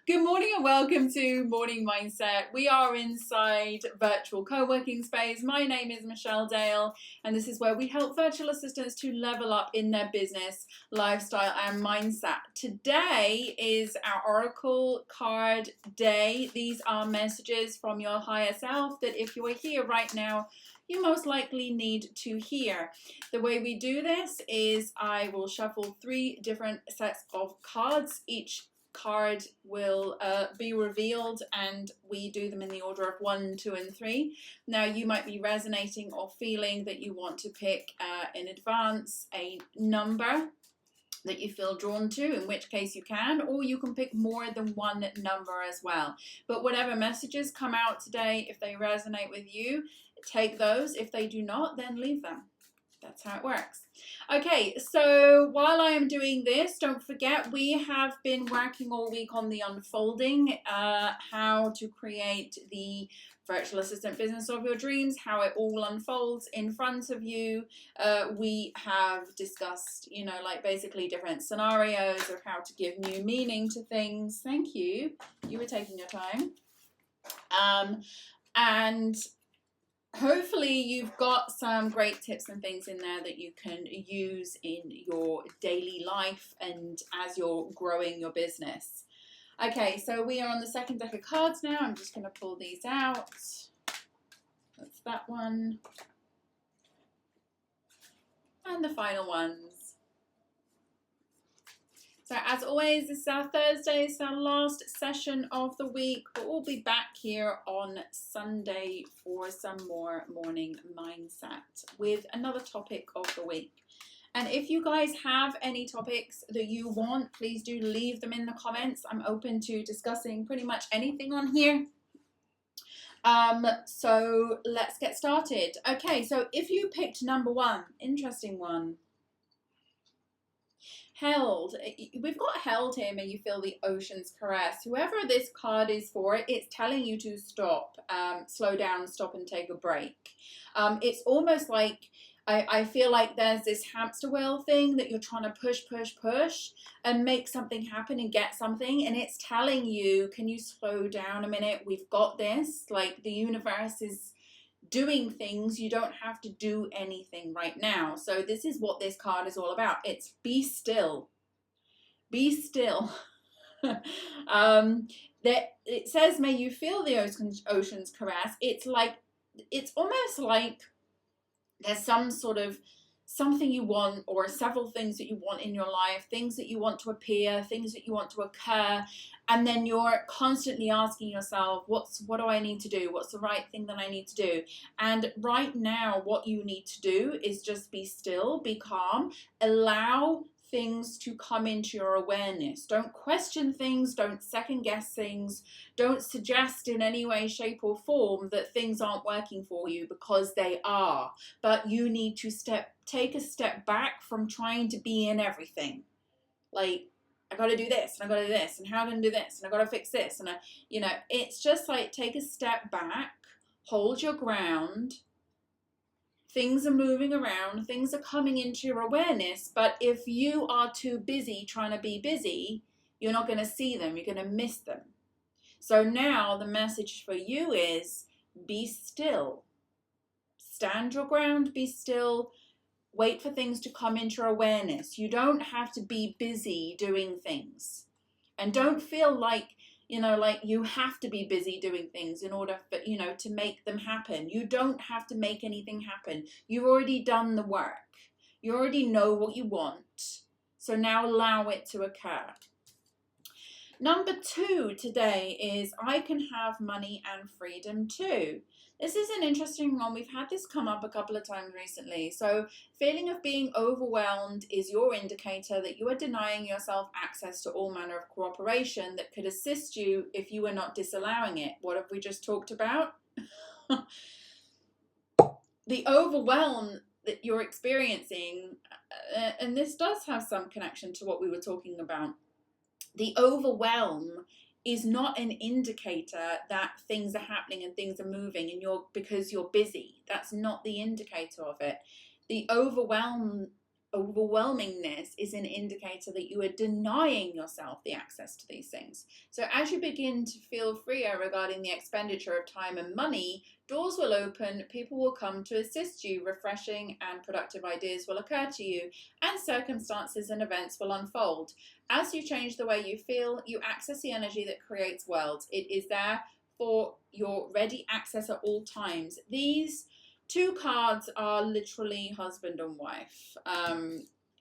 Good morning and welcome to Morning Mindset. We are inside Virtual CoWorking Space. My name is Michelle Dale, and this is where we help virtual assistants to level up in their business, lifestyle, and mindset. Today is our Oracle card day. These are messages from your higher self that if you are here right now, you most likely need to hear. The way we do this is I will shuffle 3 different sets of cards. Each card will be revealed, and we do them in the order of 1, 2, and 3. Now you might be resonating or feeling that you want to pick in advance a number that you feel drawn to, in which case you can, or you can pick more than one number as well. But whatever messages come out today, if they resonate with you, take those. If they do not, then leave them. That's how it works. Okay, so while I am doing this, don't forget we have been working all week on the unfolding, how to create the virtual assistant business of your dreams, how it all unfolds in front of you. We have discussed, like basically different scenarios of how to give new meaning to things. Thank you. You were taking your time. And hopefully you've got some great tips and things in there that you can use in your daily life and as you're growing your business. Okay, so we are on the second deck of cards now. I'm just going to pull these out. That's that one. And the final ones. So as always, this is our Thursday, it's our last session of the week, but we'll be back here on Sunday for some more morning mindset with another topic of the week. And if you guys have any topics that you want, please do leave them in the comments. I'm open to discussing pretty much anything on here. So let's get started. Okay, so if you picked number 1, interesting one. Held. We've got held here. May you feel the ocean's caress. Whoever this card is for, it's telling you to stop, slow down, stop and take a break. It's almost like I feel like there's this hamster wheel thing that you're trying to push and make something happen and get something, and it's telling you, can you slow down a minute? We've got this. Like, the universe is doing things. You don't have to do anything right now. So this is what this card is all about. It's be still. Be still. That it says, may you feel the ocean's caress. It's almost like there's some sort of something you want, or several things that you want in your life, things that you want to appear, things that you want to occur, and then you're constantly asking yourself, what do I need to do? What's the right thing that I need to do? And right now, what you need to do is just be still, be calm, allow things to come into your awareness. Don't question things, don't second guess things, don't suggest in any way, shape or form that things aren't working for you, because they are. But you need to take a step back from trying to be in everything. Like, I got to do this, and I got to do this, and how am I going to do this, and I got to fix this, and it's just like, take a step back, hold your ground. Things are moving around, things are coming into your awareness, but if you are too busy trying to be busy, you're not going to see them, you're going to miss them. So now the message for you is, be still. Stand your ground, be still, wait for things to come into your awareness. You don't have to be busy doing things. And don't feel like, like you have to be busy doing things in order for, to make them happen. You don't have to make anything happen. You've already done the work. You already know what you want. So now allow it to occur. Number 2 today is, I can have money and freedom too. This is an interesting one. We've had this come up a couple of times recently. So feeling of being overwhelmed is your indicator that you are denying yourself access to all manner of cooperation that could assist you if you were not disallowing it. What have we just talked about? The overwhelm that you're experiencing, and this does have some connection to what we were talking about. The overwhelm is not an indicator that things are happening and things are moving and because you're busy. That's not the indicator of it. The overwhelm overwhelmingness is an indicator that you are denying yourself the access to these things. So as you begin to feel freer regarding the expenditure of time and money, doors will open, people will come to assist you, refreshing and productive ideas will occur to you, and circumstances and events will unfold. As you change the way you feel, you access the energy that creates worlds. It is there for your ready access at all times. These two cards are literally husband and wife.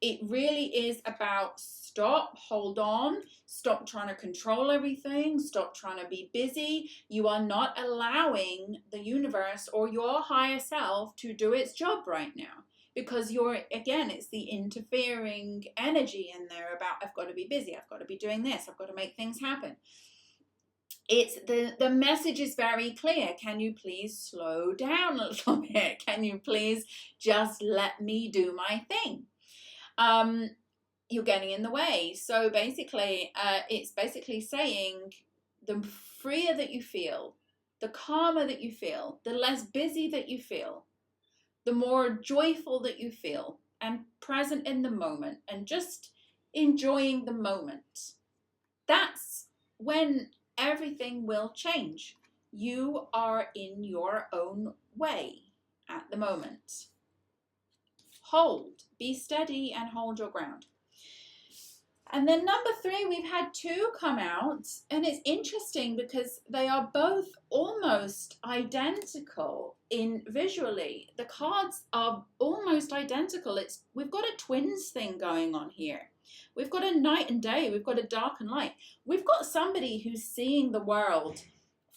It really is about stop, hold on, stop trying to control everything, stop trying to be busy. You are not allowing the universe or your higher self to do its job right now. Because it's the interfering energy in there about, I've got to be busy, I've got to be doing this, I've got to make things happen. It's the message is very clear. Can you please slow down a little bit? Can you please just let me do my thing? You're getting in the way. So basically, it's basically saying the freer that you feel, the calmer that you feel, the less busy that you feel, the more joyful that you feel, and present in the moment and just enjoying the moment. That's when everything will change. You are in your own way at the moment. Hold, be steady and hold your ground. And then number 3, we've had 2 come out, and it's interesting because they are both almost identical in visually. The cards are almost identical. We've got a twins thing going on here. We've got a night and day. We've got a dark and light. We've got somebody who's seeing the world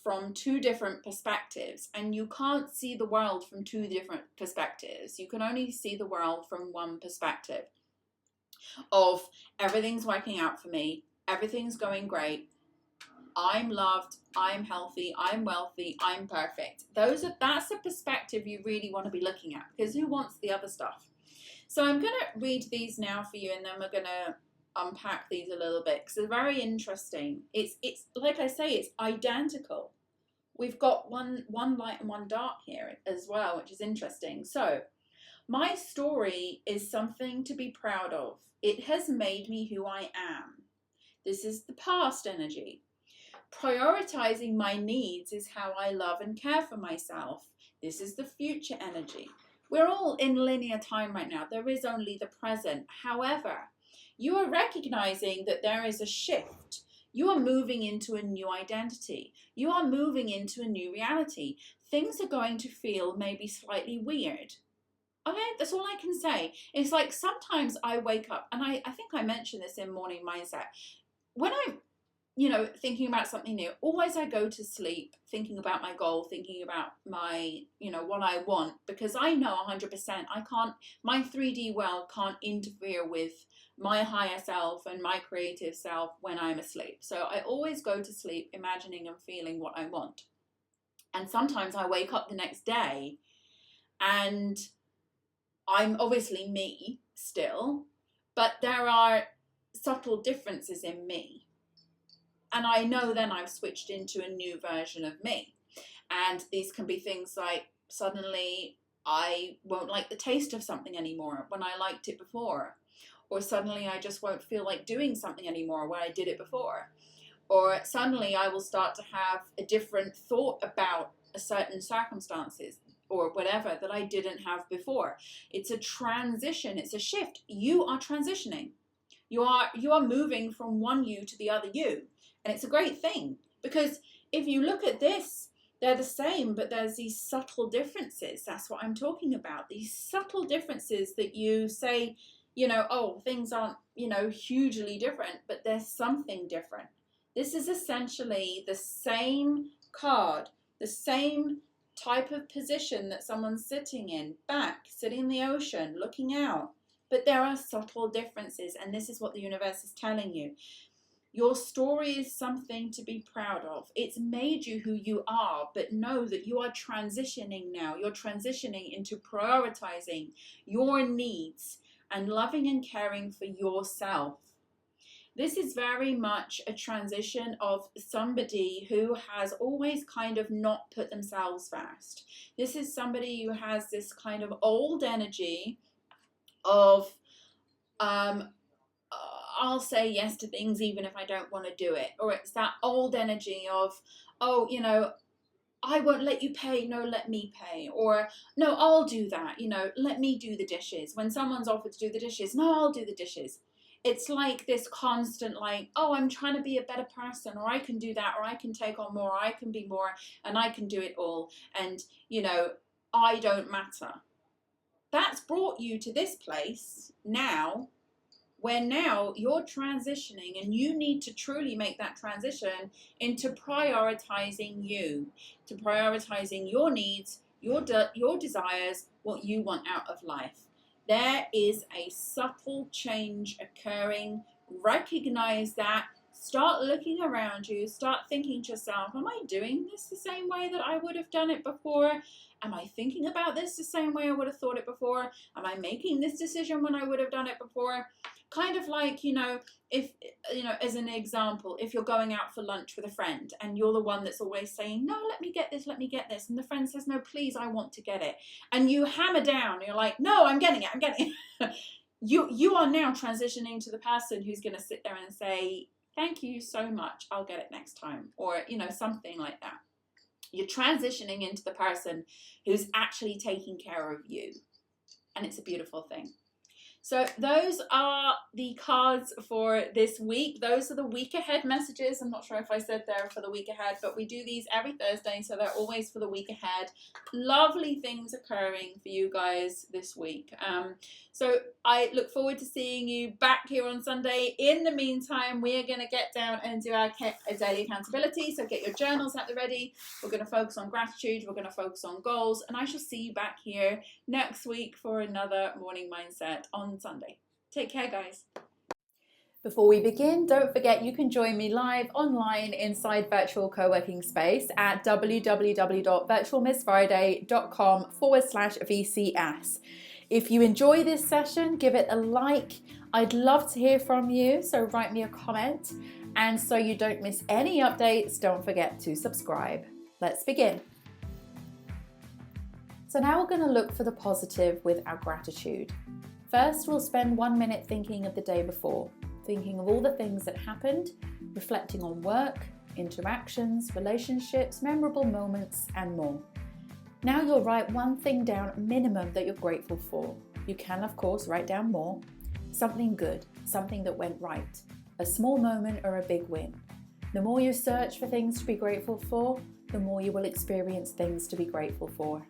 from 2 different perspectives, and you can't see the world from 2 different perspectives. You can only see the world from one perspective of everything's working out for me, everything's going great, I'm loved, I'm healthy, I'm wealthy, I'm perfect. That's the perspective you really want to be looking at, because who wants the other stuff? So I'm going to read these now for you, and then we're going to unpack these a little bit, because they're very interesting. It's like I say, it's identical. We've got one light and one dark here as well, which is interesting. So my story is something to be proud of. It has made me who I am. This is the past energy. Prioritizing my needs is how I love and care for myself. This is the future energy. We're all in linear time right now. There is only the present. However, you are recognizing that there is a shift. You are moving into a new identity. You are moving into a new reality. Things are going to feel maybe slightly weird. Okay, that's all I can say. It's like sometimes I wake up, and I think I mentioned this in Morning Mindset. When I'm, thinking about something new, always I go to sleep thinking about my goal, thinking about my, what I want, because I know 100% my 3D world can't interfere with my higher self and my creative self when I'm asleep. So I always go to sleep imagining and feeling what I want. And sometimes I wake up the next day and I'm obviously me still, but there are subtle differences in me. And I know then I've switched into a new version of me. And these can be things like suddenly I won't like the taste of something anymore when I liked it before. Or suddenly I just won't feel like doing something anymore when I did it before. Or suddenly I will start to have a different thought about a certain circumstances or whatever that I didn't have before. It's a transition, it's a shift. You are transitioning. You are moving from one you to the other you. And it's a great thing, because if you look at this, they're the same, but there's these subtle differences. That's what I'm talking about. These subtle differences that you say, things aren't, hugely different, but there's something different. This is essentially the same card, the same type of position that someone's sitting in, sitting in the ocean, looking out. But there are subtle differences, and this is what the universe is telling you. Your story is something to be proud of. It's made you who you are, but know that you are transitioning now. You're transitioning into prioritizing your needs and loving and caring for yourself. This is very much a transition of somebody who has always kind of not put themselves first. This is somebody who has this kind of old energy of I'll say yes to things even if I don't want to do it. Or it's that old energy of, oh, I won't let you pay, no, let me pay. Or, no, I'll do that, let me do the dishes. When someone's offered to do the dishes, no, I'll do the dishes. It's like this constant, like, oh, I'm trying to be a better person, or I can do that, or I can take on more, or I can be more, and I can do it all. And, I don't matter. That's brought you to this place now, where now you're transitioning, and you need to truly make that transition into prioritizing you, to prioritizing your needs, your desires, what you want out of life. There is a subtle change occurring. Recognize that. Start looking around you. Start thinking to yourself, am I doing this the same way that I would have done it before? Am I thinking about this the same way I would have thought it before? Am I making this decision when I would have done it before? Kind of like, if, as an example, if you're going out for lunch with a friend and you're the one that's always saying, no, let me get this. And the friend says, no, please, I want to get it. And you hammer down, you're like, no, I'm getting it. You are now transitioning to the person who's going to sit there and say, thank you so much, I'll get it next time. Or, something like that. You're transitioning into the person who's actually taking care of you. And it's a beautiful thing. So those are the cards for this week. Those are the week ahead messages. I'm not sure if I said they're for the week ahead, but we do these every Thursday, so they're always for the week ahead. Lovely things occurring for you guys this week. So I look forward to seeing you back here on Sunday. In the meantime, we are going to get down and do our daily accountability. So get your journals at the ready. We're going to focus on gratitude. We're going to focus on goals. And I shall see you back here next week for another morning mindset on Sunday. Take care, guys. Before we begin, don't forget you can join me live online inside Virtual CoWorking Space at www.virtualmissfriday.com/VCS. If you enjoy this session, give it a like. I'd love to hear from you, so write me a comment. And so you don't miss any updates, don't forget to subscribe. Let's begin. So now we're going to look for the positive with our gratitude. First, we'll spend 1 minute thinking of the day before, thinking of all the things that happened, reflecting on work, interactions, relationships, memorable moments, and more. Now you'll write one thing down minimum that you're grateful for. You can, of course, write down more. Something good, something that went right, a small moment or a big win. The more you search for things to be grateful for, the more you will experience things to be grateful for.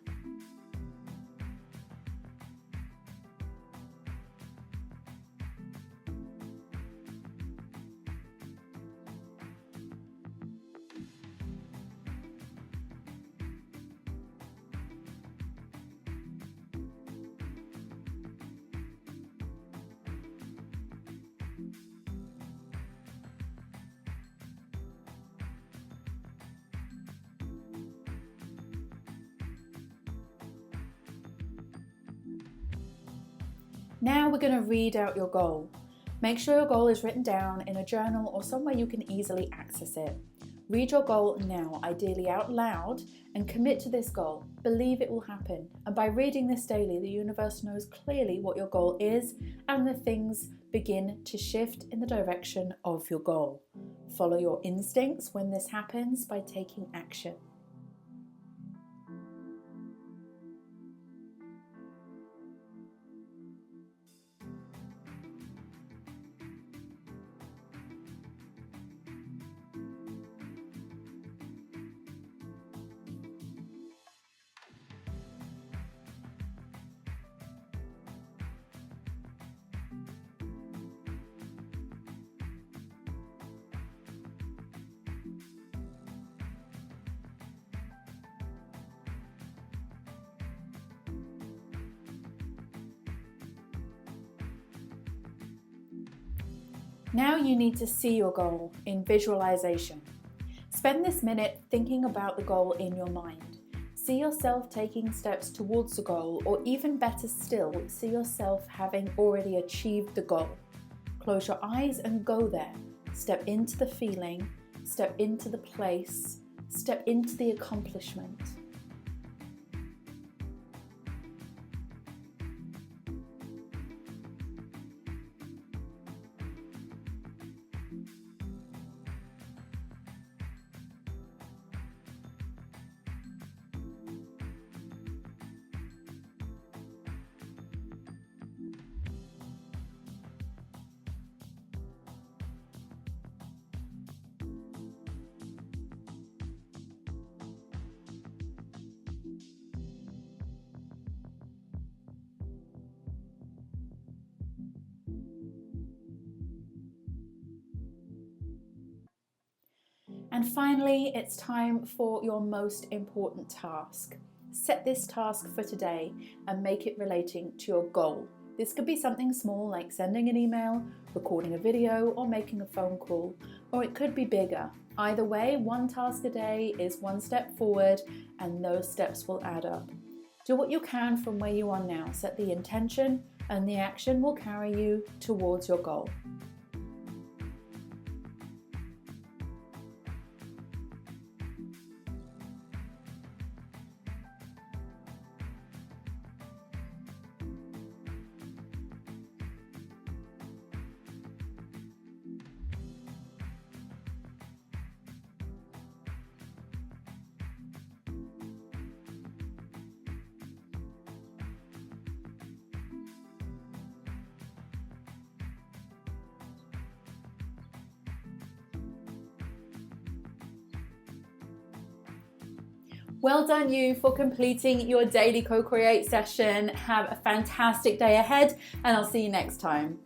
Now we're going to read out your goal. Make sure your goal is written down in a journal or somewhere you can easily access it. Read your goal now, ideally out loud, and commit to this goal. Believe it will happen. And by reading this daily, the universe knows clearly what your goal is, and the things begin to shift in the direction of your goal. Follow your instincts when this happens by taking action. Now you need to see your goal in visualization. Spend this minute thinking about the goal in your mind. See yourself taking steps towards the goal, or even better still, see yourself having already achieved the goal. Close your eyes and go there. Step into the feeling, step into the place, step into the accomplishment. And finally, it's time for your most important task. Set this task for today and make it relating to your goal. This could be something small like sending an email, recording a video, or making a phone call, or it could be bigger. Either way, one task a day is one step forward, and those steps will add up. Do what you can from where you are now. Set the intention, and the action will carry you towards your goal. Well done you for completing your daily co-create session. Have a fantastic day ahead, and I'll see you next time.